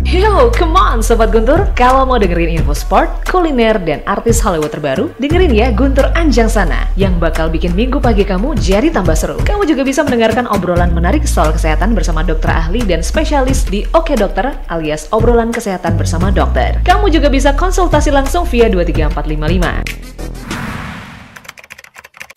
Yo, come on Sobat Guntur. Kalau mau dengerin info sport, kuliner, dan artis Hollywood terbaru, dengerin ya Guntur Anjang Sana yang bakal bikin minggu pagi kamu jadi tambah seru. Kamu juga bisa mendengarkan obrolan menarik soal kesehatan bersama dokter ahli dan spesialis di Oke Dokter alias obrolan kesehatan bersama dokter. Kamu juga bisa konsultasi langsung via 23455.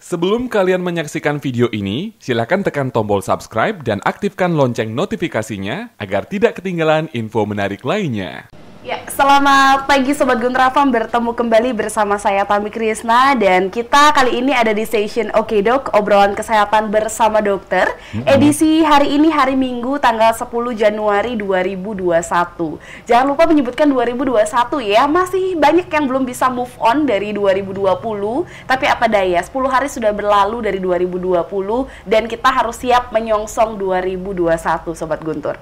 Sebelum kalian menyaksikan video ini, silakan tekan tombol subscribe dan aktifkan lonceng notifikasinya agar tidak ketinggalan info menarik lainnya. Ya, selamat pagi Sobat Guntur FM, bertemu kembali bersama saya Tami Krisna dan kita kali ini ada di station Oke Dok, obrolan kesehatan bersama dokter. Edisi hari ini hari Minggu tanggal 10 Januari 2021. Jangan lupa menyebutkan 2021 ya, masih banyak yang belum bisa move on dari 2020. Tapi apa daya, 10 hari sudah berlalu dari 2020 dan kita harus siap menyongsong 2021 Sobat Guntur.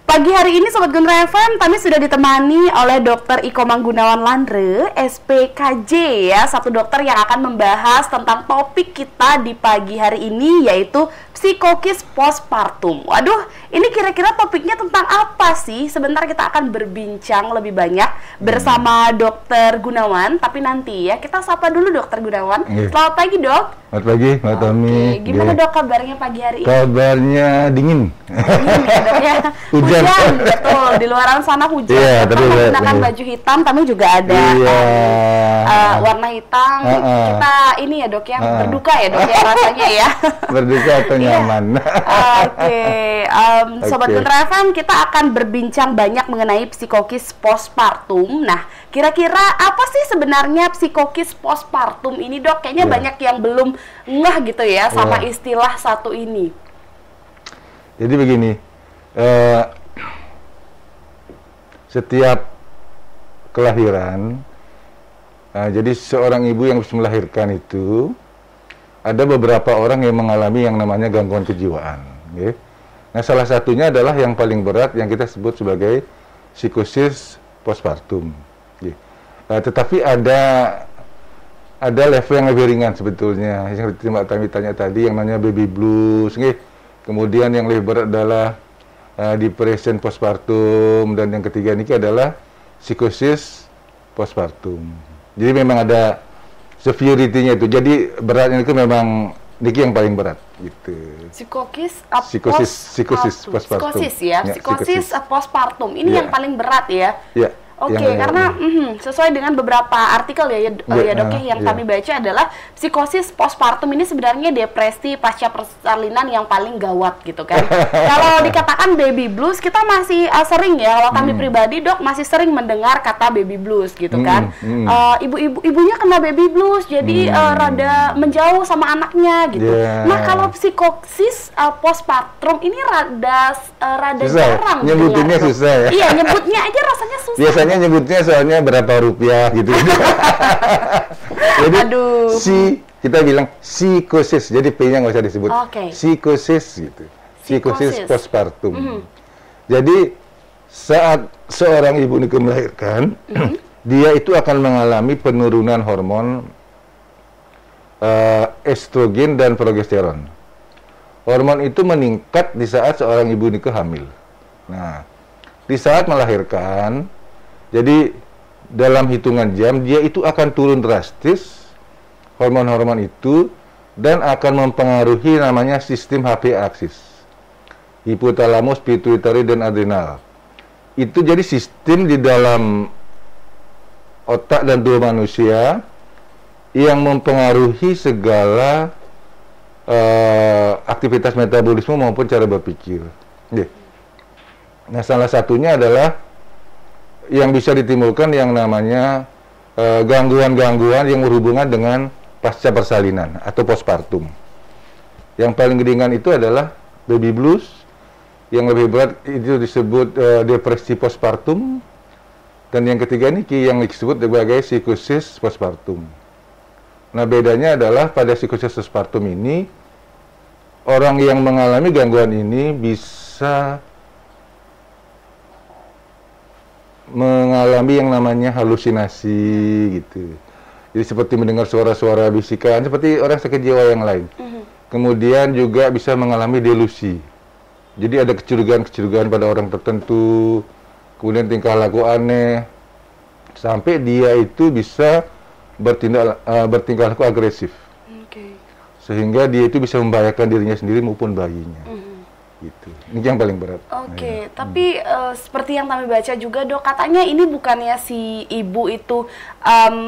Pagi hari ini Sobat Guntur FM, kami sudah ditemani oleh Dr. Iko Manggunawan Landre, SPKJ ya, satu dokter yang akan membahas tentang topik kita di pagi hari ini yaitu psikokis postpartum. Waduh, ini kira-kira topiknya tentang apa sih? Sebentar kita akan berbincang lebih banyak bersama Dr. Gunawan, tapi nanti ya kita sapa dulu Dr. Gunawan. Selamat pagi Dok. Selamat pagi Mbak Tami. Gimana Dok kabarnya pagi hari ini? Kabarnya dingin. Dingin ya Dok ya. Hujan, betul. Di luaran sana hujan. Iya, tapi menggunakan baju hitam, kami juga ada warna hitam. Kita ini ya Dok ya, berduka ya Dok ya rasanya ya. Berduka atau nyaman. Oke. Sobat Guntur FM, kita akan berbincang banyak mengenai psikokis postpartum. Nah, kira-kira apa sih sebenarnya psikokis postpartum ini Dok? Kayaknya banyak yang belum ngeh gitu ya sama istilah satu ini. Jadi begini, setiap kelahiran, jadi seorang ibu yang harus melahirkan itu ada beberapa orang yang mengalami yang namanya gangguan kejiwaan. Okay? Nah, salah satunya adalah yang paling berat yang kita sebut sebagai psikosis postpartum. Okay? Tetapi ada level yang lebih ringan sebetulnya. Yang Mbak Tami tanya tadi yang namanya baby blues. Okay? Kemudian yang lebih berat adalah depression postpartum, dan yang ketiga ini adalah psikosis postpartum. Jadi memang ada severity-nya itu. Jadi beratnya itu memang Niki yang paling berat gitu. Psikosis postpartum. Psikosis ya, psikosis postpartum. Ini yang paling berat ya. Iya. Oke, karena sesuai dengan beberapa artikel ya Dok yang kami baca adalah psikosis postpartum ini sebenarnya depresi pasca persalinan yang paling gawat gitu kan. Kalau dikatakan baby blues, kita masih sering ya, kalau kami pribadi Dok masih sering mendengar kata baby blues gitu kan. Ibunya kena baby blues, jadi rada menjauh sama anaknya gitu. Nah, kalau psikosis postpartum ini rada jarang. Nyebutinnya susah ya. Iya, nyebutnya aja rasanya susah. Biasanya nyebutnya soalnya berapa rupiah gitu. Jadi kita bilang psikosis, jadi P-nya nggak usah disebut. Psikosis gitu. Psikosis postpartum. Jadi saat seorang ibu ini melahirkan, dia itu akan mengalami penurunan hormon estrogen dan progesteron. Hormon itu meningkat di saat seorang ibu ini hamil. Nah, di saat melahirkan, jadi dalam hitungan jam dia itu akan turun drastis hormon-hormon itu dan akan mempengaruhi namanya sistem HPA aksis, hipotalamus, pituitari, dan adrenal. Itu jadi sistem di dalam otak dan tubuh manusia yang mempengaruhi segala aktivitas metabolisme maupun cara berpikir. Nah, salah satunya adalah yang bisa ditimbulkan yang namanya gangguan-gangguan yang berhubungan dengan pasca persalinan atau postpartum. Yang paling ringan itu adalah baby blues, yang lebih berat itu disebut depresi postpartum, dan yang ketiga ini yang disebut sebagai psikosis postpartum. Nah, bedanya adalah pada psikosis postpartum ini, orang yang mengalami gangguan ini bisa mengalami yang namanya halusinasi gitu. Jadi seperti mendengar suara-suara bisikan seperti orang sakit jiwa yang lain. Kemudian juga bisa mengalami delusi. Jadi ada kecurigaan-kecurigaan pada orang tertentu, kemudian tingkah laku aneh, sampai dia itu bisa bertingkah laku agresif. Sehingga dia itu bisa membahayakan dirinya sendiri maupun bayinya. Gitu. Ini yang paling berat. Tapi seperti yang kami baca juga dok, katanya ini bukannya si ibu itu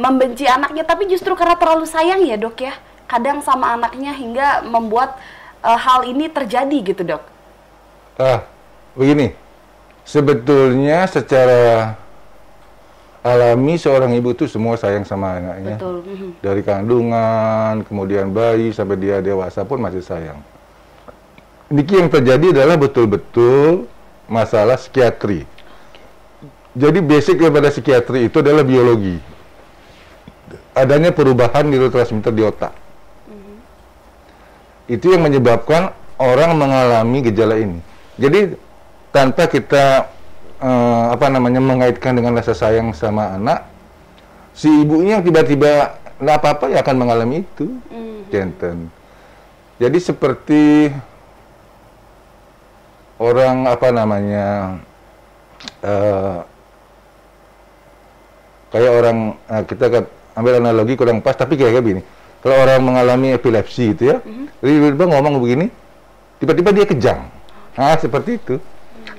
membenci anaknya, tapi justru karena terlalu sayang ya dok ya, kadang sama anaknya hingga membuat hal ini terjadi gitu dok. Begini, sebetulnya secara alami seorang ibu itu semua sayang sama anaknya. Betul. Dari kandungan, kemudian bayi sampai dia dewasa pun masih sayang. Niki yang terjadi adalah betul-betul masalah psikiatri. Jadi basic daripada psikiatri itu adalah biologi. Adanya perubahan neurotransmitter di otak. Itu yang menyebabkan orang mengalami gejala ini. Jadi tanpa kita mengaitkan dengan rasa sayang sama anak, si ibunya yang tiba-tiba nggak apa-apa ya akan mengalami itu. Jadi seperti orang kayak orang, kita ambil analogi kurang pas tapi kayak begini. Kalau orang mengalami epilepsi gitu ya, tiba-tiba ngomong begini, tiba-tiba dia kejang. Seperti itu.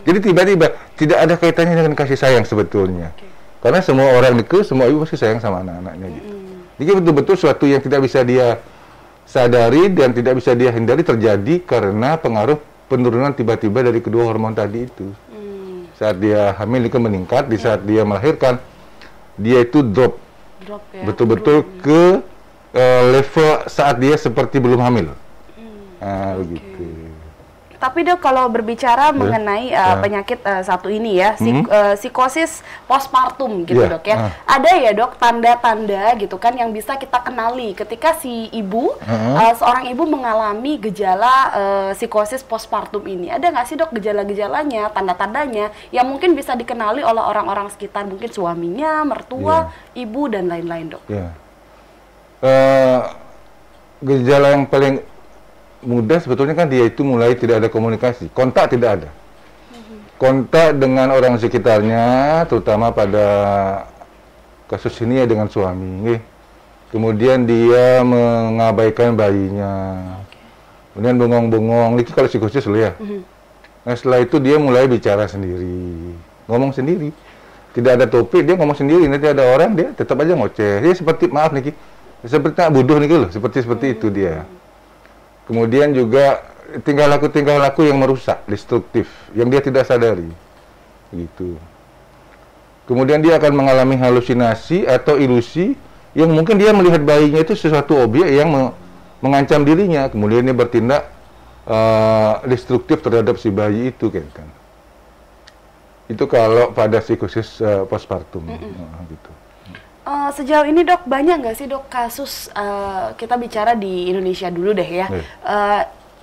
Jadi tiba-tiba tidak ada kaitannya dengan kasih sayang sebetulnya. Karena semua orang itu, semua ibu pasti sayang sama anak-anaknya gitu. Jadi betul-betul suatu yang tidak bisa dia sadari dan tidak bisa dia hindari terjadi karena pengaruh penurunan tiba-tiba dari kedua hormon tadi itu. Saat dia hamil itu meningkat, di saat dia melahirkan dia itu drop ya, betul-betul ke level saat dia seperti belum hamil. Begitu. Tapi dok, kalau berbicara mengenai penyakit satu ini ya, psikosis postpartum gitu dok ya, ada ya dok tanda-tanda gitu kan yang bisa kita kenali ketika si ibu, seorang ibu mengalami gejala psikosis postpartum ini. Ada nggak sih dok gejala-gejalanya, tanda-tandanya yang mungkin bisa dikenali oleh orang-orang sekitar, mungkin suaminya, mertua, ibu dan lain-lain dok? Gejala yang paling mudah sebetulnya kan dia itu mulai tidak ada komunikasi, kontak tidak ada. Kontak dengan orang sekitarnya, terutama pada kasus ini ya dengan suami. Kemudian dia mengabaikan bayinya. Kemudian bengong-bengong, ini kalau psikosis loh ya. Nah setelah itu dia mulai bicara sendiri, ngomong sendiri. Tidak ada topik, dia ngomong sendiri. Nanti ada orang, dia tetap aja ngoceh. Dia seperti, maaf Niki, seperti bodoh Niki loh, seperti itu dia. Kemudian juga tingkah laku yang merusak, destruktif, yang dia tidak sadari, gitu. Kemudian dia akan mengalami halusinasi atau ilusi, yang mungkin dia melihat bayinya itu sesuatu objek yang mengancam dirinya. Kemudian dia bertindak destruktif terhadap si bayi itu, kan? Itu kalau pada psikosis postpartum, gitu. Sejauh ini dok, banyak nggak sih dok kasus, kita bicara di Indonesia dulu deh ya,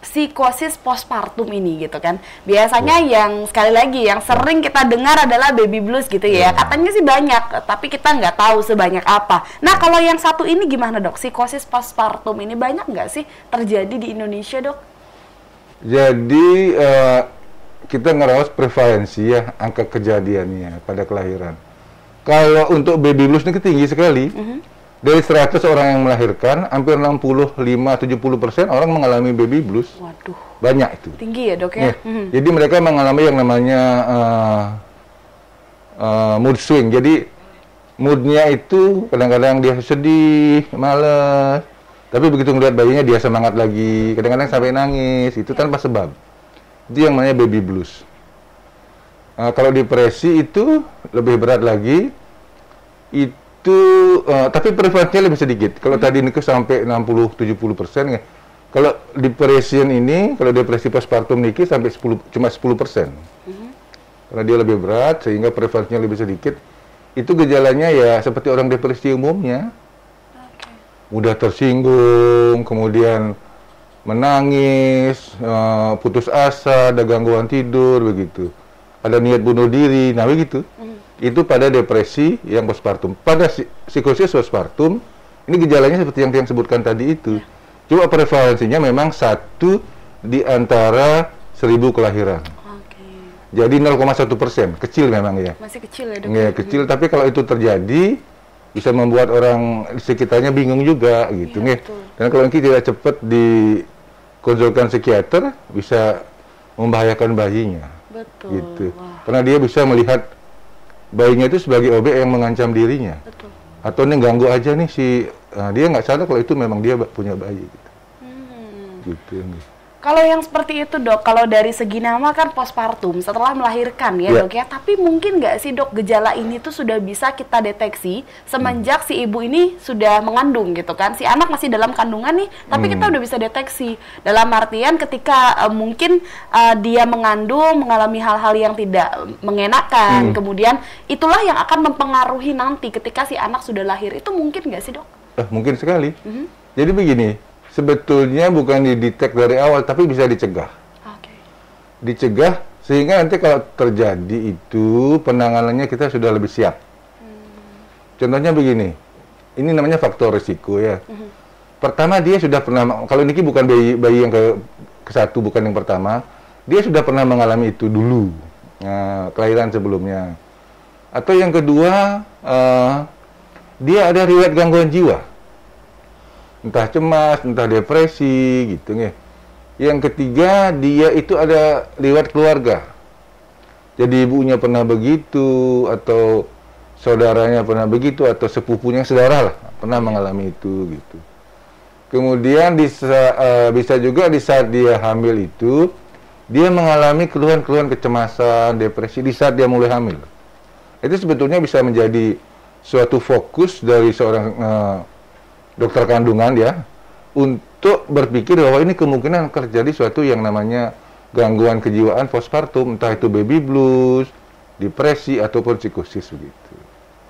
psikosis postpartum ini gitu kan. Biasanya yang sekali lagi yang sering kita dengar adalah baby blues gitu ya. Katanya sih banyak, tapi kita nggak tahu sebanyak apa. Nah kalau yang satu ini gimana dok? Psikosis postpartum ini banyak nggak sih terjadi di Indonesia dok? Jadi kita ngerawat prevalensi ya, angka kejadiannya pada kelahiran. Kalau untuk baby blues ini tinggi sekali. Dari 100 orang yang melahirkan, hampir 65-70% orang mengalami baby blues. Waduh. Banyak itu. Tinggi ya dok ya? Jadi mereka mengalami yang namanya mood swing. Jadi moodnya itu kadang-kadang dia sedih, malas. Tapi begitu ngeliat bayinya dia semangat lagi. Kadang-kadang sampai nangis. Itu tanpa sebab. Itu yang namanya baby blues. Kalau depresi itu lebih berat lagi, itu tapi prevalensinya lebih sedikit. Kalau tadi ini sampai 60-70%, kalau depression ini, kalau depresi postpartum niki sampai cuma 10%. Karena dia lebih berat sehingga prevalensinya lebih sedikit. Itu gejalanya ya seperti orang depresi umumnya, mudah tersinggung, kemudian menangis, putus asa, ada gangguan tidur begitu. Ada niat bunuh diri, nah begitu. Itu pada depresi yang postpartum. Pada psikosis postpartum, ini gejalanya seperti yang sebutkan tadi itu. Cuma prevalensinya memang 1 di antara 1000 kelahiran. Jadi 0,1%, kecil memang ya. Masih kecil ya dok? Ya, kecil, tapi kalau itu terjadi bisa membuat orang sekitarnya bingung juga gitu. Iya, Nggih. betul. Dan kalau ini tidak cepat dikonsulkan psikiater bisa membahayakan bayinya. Betul. Gitu. Wah, Karena dia bisa melihat bayinya itu sebagai objek yang mengancam dirinya. betul. Atau ini ganggu aja nih dia nggak sadar kalau itu memang dia punya bayi gitu. Gitu. Kalau yang seperti itu dok, kalau dari segi nama kan postpartum setelah melahirkan ya dok ya. Tapi mungkin nggak sih dok gejala ini tuh sudah bisa kita deteksi semenjak si ibu ini sudah mengandung gitu kan. Si anak masih dalam kandungan nih, tapi kita udah bisa deteksi. Dalam artian ketika mungkin dia mengandung, mengalami hal-hal yang tidak mengenakan. Kemudian itulah yang akan mempengaruhi nanti ketika si anak sudah lahir. Itu mungkin nggak sih dok? Mungkin sekali. Jadi begini. Sebetulnya bukan didetek dari awal, tapi bisa dicegah. Oke. Dicegah sehingga nanti kalau terjadi itu penanganannya kita sudah lebih siap. Contohnya begini, ini namanya faktor risiko ya. Pertama dia sudah pernah, kalau ini bukan bayi yang ke satu, bukan yang pertama, dia sudah pernah mengalami itu dulu, kelahiran sebelumnya. Atau yang kedua, dia ada riwayat gangguan jiwa. Entah cemas, entah depresi, gitu ya. Yang ketiga, dia itu ada riwayat keluarga. Jadi ibunya pernah begitu, atau saudaranya pernah begitu, atau sepupunya saudara lah, pernah mengalami itu, gitu. Kemudian bisa juga di saat dia hamil itu, dia mengalami keluhan-keluhan kecemasan, depresi di saat dia mulai hamil. Itu sebetulnya bisa menjadi suatu fokus dari seorang dokter kandungan ya, untuk berpikir bahwa ini kemungkinan terjadi suatu yang namanya gangguan kejiwaan postpartum, entah itu baby blues, depresi, ataupun psikosis begitu.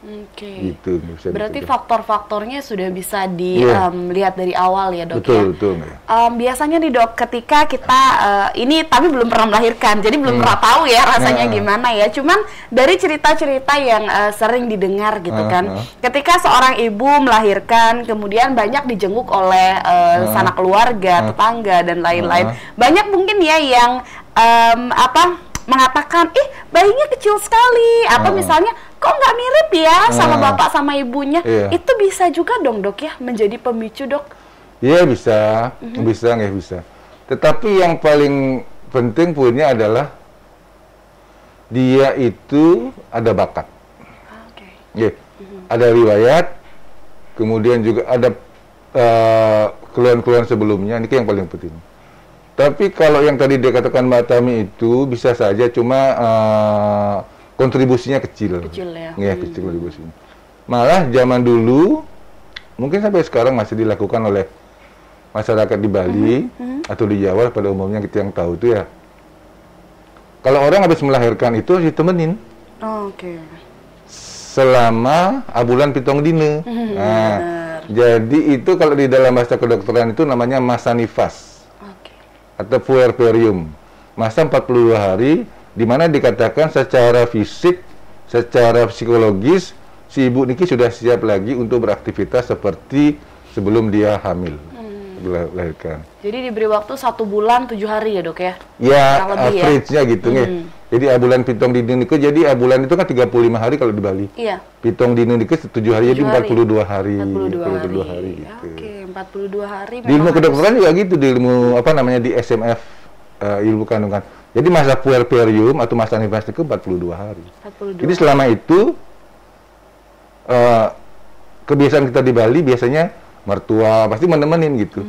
Oke. Gitu, berarti faktor-faktornya sudah bisa dilihat dari awal ya dok. Betul, betul. Biasanya nih dok, ketika kita ini tapi belum pernah melahirkan, jadi belum pernah tahu ya rasanya gimana ya. Cuman dari cerita-cerita yang sering didengar gitu kan, ketika seorang ibu melahirkan, kemudian banyak dijenguk oleh sanak keluarga, tetangga dan lain-lain. Banyak mungkin ya yang mengatakan, bayinya kecil sekali, atau misalnya kok nggak mirip ya sama bapak sama ibunya. Itu bisa juga dong dok ya menjadi pemicu dok? Iya bisa, bisa. Tetapi yang paling penting poinnya adalah dia itu ada bakat. Ada riwayat, kemudian juga ada keluhan-keluhan sebelumnya, ini yang paling penting. Tapi kalau yang tadi dia katakan Mbak Tami itu bisa saja, cuma kontribusinya kecil. Kecil ya. Iya, kecil kontribusinya. Malah zaman dulu, mungkin sampai sekarang masih dilakukan oleh masyarakat di Bali atau di Jawa pada umumnya kita yang tahu itu ya. Kalau orang habis melahirkan itu harus ditemenin. Selama abulan pitong dine. Jadi itu kalau di dalam bahasa kedokteran itu namanya masa nifas. Atau puerperium, masa 42 hari, di mana dikatakan secara fisik, secara psikologis, si ibu niki sudah siap lagi untuk beraktivitas seperti sebelum dia hamil, melahirkan. Jadi diberi waktu 1 bulan 7 hari ya dok ya? Ya, average-nya gitu nih. Jadi abulan pitong dini niku, jadi abulan itu kan 35 hari kalau di Bali. Iya. Pitong dini niku 7 hari, jadi 42 hari. 42 hari gitu. Oke, 42 hari. Di ilmu kedokteran juga gitu, di ilmu di SMF, ilmu kandungan. Jadi masa puerperium atau masa nifas itu 42 hari. 42. Jadi selama itu kebiasaan kita di Bali biasanya mertua pasti menemenin gitu.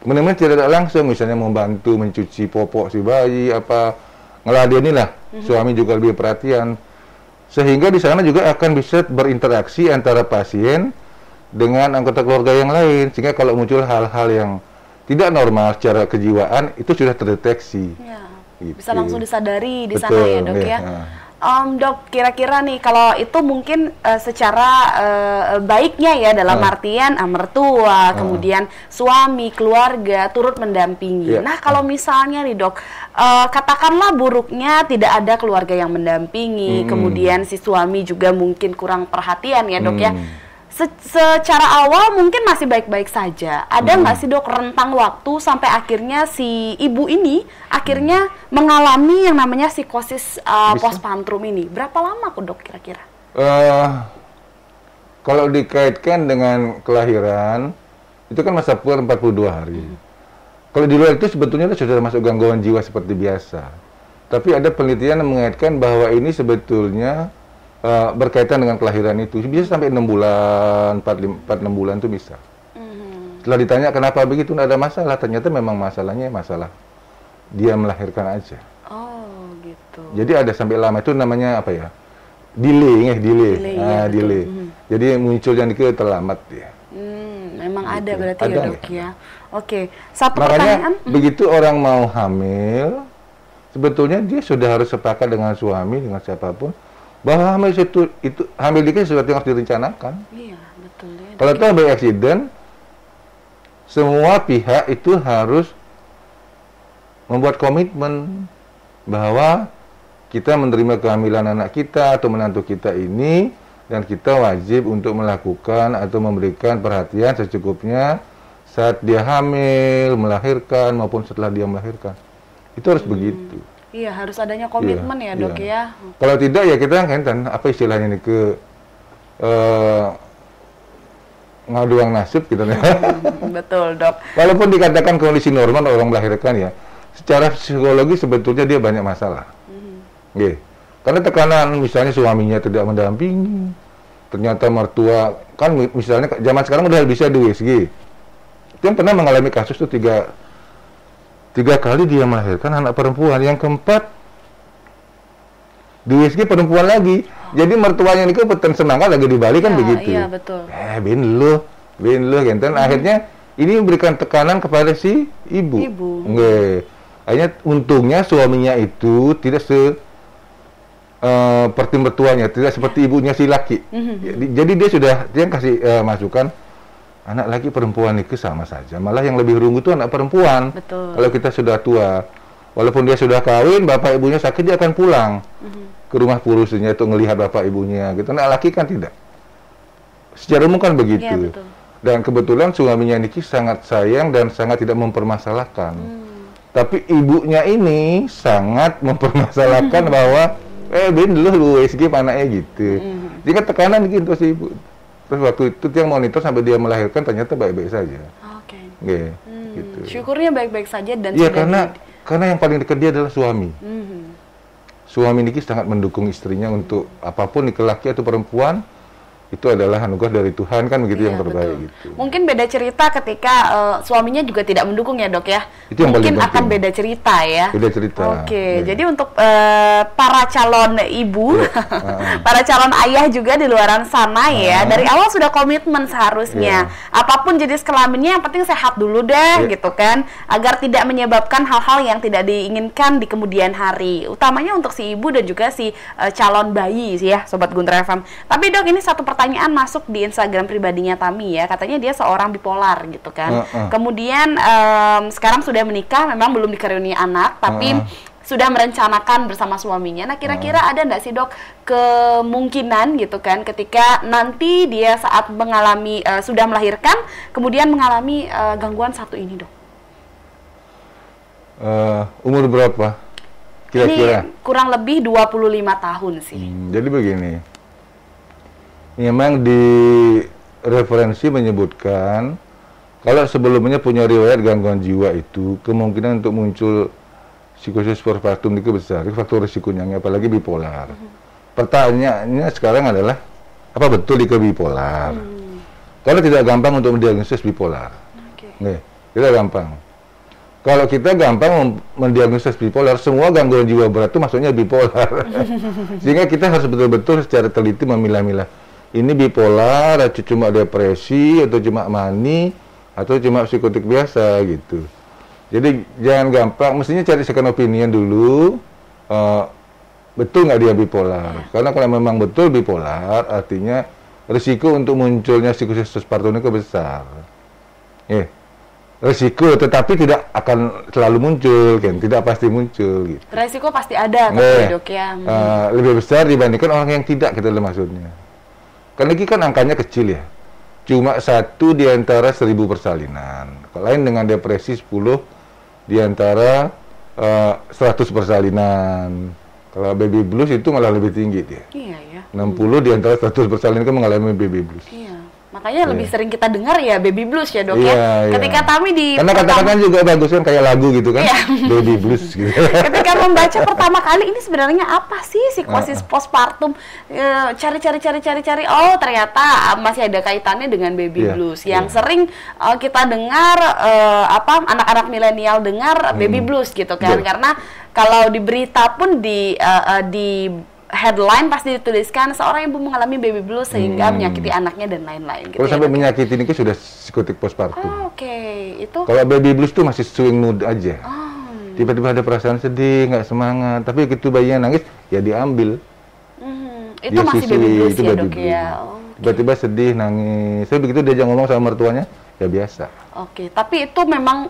Menemenin tidak langsung, misalnya membantu mencuci popok si bayi, ngeladeni lah. Suami juga lebih perhatian. Sehingga di sana juga akan bisa berinteraksi antara pasien dengan anggota keluarga yang lain, sehingga kalau muncul hal-hal yang tidak normal secara kejiwaan itu sudah terdeteksi. Ya, gitu. Bisa langsung disadari di sana ya dok ya. Dok, kira-kira nih kalau itu mungkin secara baiknya ya dalam artian mertua, kemudian suami, keluarga turut mendampingi. Nah kalau misalnya nih dok, katakanlah buruknya tidak ada keluarga yang mendampingi, kemudian si suami juga mungkin kurang perhatian ya dok ya. secara awal mungkin masih baik-baik saja. Ada nggak sih dok rentang waktu sampai akhirnya si ibu ini akhirnya mengalami yang namanya psikosis postpartum ini? Berapa lama kok dok kira-kira? Kalau dikaitkan dengan kelahiran, itu kan masa puer 42 hari. Kalau di luar itu sebetulnya sudah masuk gangguan jiwa seperti biasa. Tapi ada penelitian yang mengaitkan bahwa ini sebetulnya berkaitan dengan kelahiran itu. Bisa sampai 6 bulan, 4-6 bulan itu bisa. Setelah ditanya kenapa begitu, tidak ada masalah. Ternyata memang masalahnya masalah dia melahirkan aja. Oh, gitu. Jadi ada sampai lama, itu namanya apa ya? Delay. Delay. Jadi munculnya itu terlambat ya. Memang gitu. ada berarti ada, ya dok ya. Oke, satu makanya pertanyaan. begitu orang mau hamil, sebetulnya dia sudah harus sepakat dengan suami, dengan siapapun, bahwa hamil itu hamil itu sesuatu yang harus direncanakan. Iya, betul ya. Kalau tahu by accident, semua pihak itu harus membuat komitmen bahwa kita menerima kehamilan anak kita atau menantu kita ini, dan kita wajib untuk melakukan atau memberikan perhatian secukupnya saat dia hamil, melahirkan maupun setelah dia melahirkan. Itu harus begitu. Iya, harus adanya komitmen ya dok ya. Kalau tidak ya kita kan apa istilahnya ini ngaduang nasib gitu ya. Betul dok. Walaupun dikatakan kondisi normal orang melahirkan ya, secara psikologi sebetulnya dia banyak masalah. Karena tekanan misalnya suaminya tidak mendampingi, ternyata mertua kan misalnya zaman sekarang udah bisa di USG. Dia pernah mengalami kasus tuh tiga kali dia melahirkan anak perempuan, yang keempat di USG perempuan lagi. Jadi mertuanya ini peten semangat lagi di Bali kan begitu. Iya betul. Bin lu genten. Akhirnya ini memberikan tekanan kepada si ibu. Akhirnya untungnya suaminya itu tidak seperti mertuanya, tidak seperti ibunya si laki. Jadi dia kasih masukan, anak laki perempuan itu sama saja. Malah yang lebih rungu itu anak perempuan. Betul. Kalau kita sudah tua, walaupun dia sudah kawin, bapak ibunya sakit, dia akan pulang ke rumah purusnya itu ngelihat bapak ibunya. Gitu. Anak laki kan tidak. Secara umum kan begitu. Ya, betul. Dan kebetulan suaminya Niki sangat sayang dan sangat tidak mempermasalahkan. Tapi ibunya ini sangat mempermasalahkan bahwa bin dulu USG anaknya gitu. Jika tekanan gitu si ibu. Terus waktu itu dia monitor sampai dia melahirkan ternyata baik-baik saja. Oke. Gitu. Syukurnya baik-baik saja dan iya, karena yang paling dekat dia adalah suami. Suami Niki sangat mendukung istrinya untuk apapun, laki atau perempuan, itu adalah anugerah dari Tuhan kan begitu, yang terbaik gitu. Mungkin beda cerita ketika suaminya juga tidak mendukung ya dok ya. Itu yang mungkin paling akan penting. beda cerita ya. Beda cerita. Oke, jadi untuk para calon ibu, para calon ayah juga di luaran sana ya, dari awal sudah komitmen seharusnya. Apapun jenis kelaminnya yang penting sehat dulu deh gitu kan, agar tidak menyebabkan hal-hal yang tidak diinginkan di kemudian hari. Utamanya untuk si ibu dan juga si calon bayi sih ya, Sobat Guntur FM. Tapi dok, ini satu pertanyaan masuk di Instagram pribadinya Tami ya, katanya dia seorang bipolar gitu kan. Kemudian sekarang sudah menikah, memang belum dikaruniai anak, tapi sudah merencanakan bersama suaminya. Nah, kira-kira ada nggak sih dok kemungkinan gitu kan, ketika nanti dia saat mengalami sudah melahirkan, kemudian mengalami gangguan satu ini dok? Umur berapa? Kira-kira? Ini kurang lebih 25 tahun sih. Jadi begini. Memang di referensi menyebutkan kalau sebelumnya punya riwayat gangguan jiwa itu kemungkinan untuk muncul psikosis postpartum itu besar, faktor risikonya, apalagi bipolar. Pertanyaannya sekarang adalah apa betul itu bipolar? Kalau tidak gampang untuk mendiagnosis bipolar, tidak gampang. Kalau kita gampang mendiagnosis bipolar, semua gangguan jiwa berat itu maksudnya bipolar. Sehingga kita harus betul-betul secara teliti memilah-milah. Ini bipolar, atau cuma depresi, atau cuma mani, atau cuma psikotik biasa gitu. Jadi jangan gampang, mestinya cari second opinion dulu, betul nggak dia bipolar. Karena kalau memang betul bipolar, artinya risiko untuk munculnya psikosis postpartum itu besar. Risiko, tetapi tidak akan selalu muncul, kan? Tidak pasti muncul. Gitu. Risiko pasti ada, tapi dok ya. Lebih besar dibandingkan orang yang tidak, kita maksudnya. Karena ini kan angkanya kecil ya. cuma 1 di antara 1000 persalinan. Kalau lain dengan depresi 10 di antara 100 persalinan. Kalau baby blues itu malah lebih tinggi dia. Iya ya. 60 di antara 100 persalinan kan mengalami baby blues. Iya. Makanya lebih sering kita dengar ya baby blues ya dok Iya, ya. Ketika Tami di karena kata-kata juga bagus kan kayak lagu gitu kan, baby blues gitu. Ketika membaca pertama kali ini sebenarnya apa sih psikosis postpartum? Cari. Oh ternyata masih ada kaitannya dengan baby blues. Yang sering kita dengar anak-anak milenial dengar baby blues gitu kan. Karena kalau di berita pun di headline pasti dituliskan seorang ibu mengalami baby blues sehingga menyakiti anaknya dan lain-lain. Gitu Kalau sampai ya, menyakiti ini sudah psikotik postpartum. Oke, itu. Kalau baby blues tuh masih swing mood aja. Tiba-tiba ada perasaan sedih, nggak semangat. Tapi begitu bayinya nangis, ya diambil. Itu masih baby blues itu ya baby dok blues. ya. Tiba-tiba sedih, nangis. Tapi begitu diajak ngomong sama mertuanya, ya biasa. Oke, tapi itu memang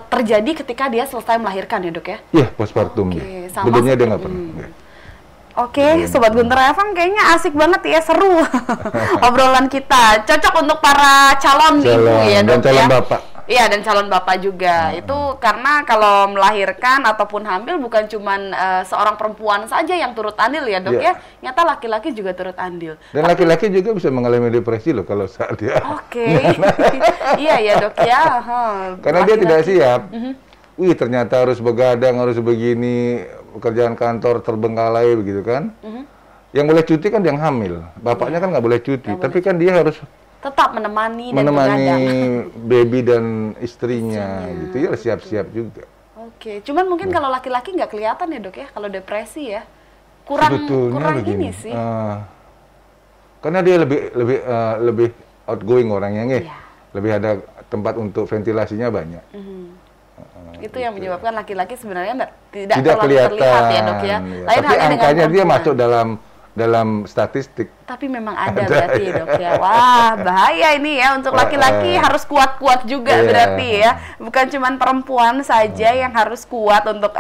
terjadi ketika dia selesai melahirkan ya dok ya? Iya, postpartum Oke, dia. sama Sebelumnya dia seperti- nggak pernah. Nggak. Oke, Sobat Guntur FM kayaknya asik banget ya, seru obrolan kita. Cocok untuk para calon ibu ya Dan dok calon ya? bapak. Iya, dan calon bapak juga. Itu karena kalau melahirkan ataupun hamil bukan cuman seorang perempuan saja yang turut andil ya dok Iya. ya? Nyata laki-laki juga turut andil. Dan laki-laki juga bisa mengalami depresi loh kalau saat dia. Oke, iya ya dok ya. Karena dia tidak Laki-laki. siap. Wih, ternyata harus begadang, harus begini, pekerjaan kantor terbengkalai begitu kan. Yang boleh cuti kan yang hamil. Bapaknya kan nggak boleh cuti. Tapi kan dia harus Tetap menemani dan menemani begadang. baby dan istrinya gitu ya, siap-siap juga. Oke, cuman mungkin kalau laki-laki nggak kelihatan ya dok ya, kalau depresi ya kurang begini, ini sih. Karena dia lebih outgoing orangnya nggih. Iya. Lebih ada tempat untuk ventilasinya banyak. Itu yang menyebabkan laki-laki sebenarnya tidak Tidak terlalu kelihatan. terlihat ya dok ya. Ya. Lain Tapi halnya dengan angkanya dia perempuan. masuk dalam statistik. Tapi memang ada berarti ya dok ya. Wah bahaya ini ya untuk laki-laki harus kuat-kuat juga Iya. berarti ya. Bukan cuma perempuan saja yang harus kuat untuk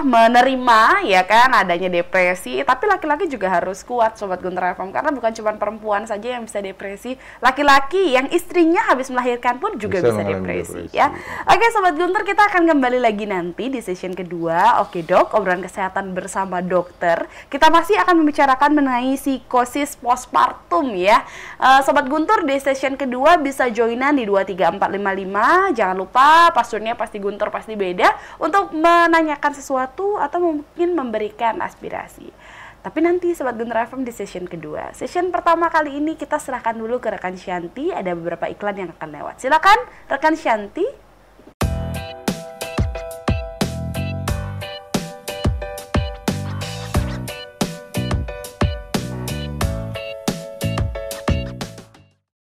menerima ya kan adanya depresi, tapi laki-laki juga harus kuat Sobat Guntur FM karena bukan cuma perempuan saja yang bisa depresi, laki-laki yang istrinya habis melahirkan pun juga bisa mengalami depresi ya. Oke Sobat Guntur, kita akan kembali lagi nanti di session kedua. Oke dok, obrolan kesehatan bersama dokter. Kita masih akan membicarakan mengenai psikosis postpartum ya. Sobat Guntur, di session kedua bisa joinan di 23455. Jangan lupa passwordnya pasti Guntur pasti beda untuk menanyakan sesuatu atau mungkin memberikan aspirasi. Tapi nanti Sobat Guntur FM di session kedua. Session pertama kali ini kita serahkan dulu ke rekan Shanti. Ada beberapa iklan yang akan lewat. Silakan rekan Shanti.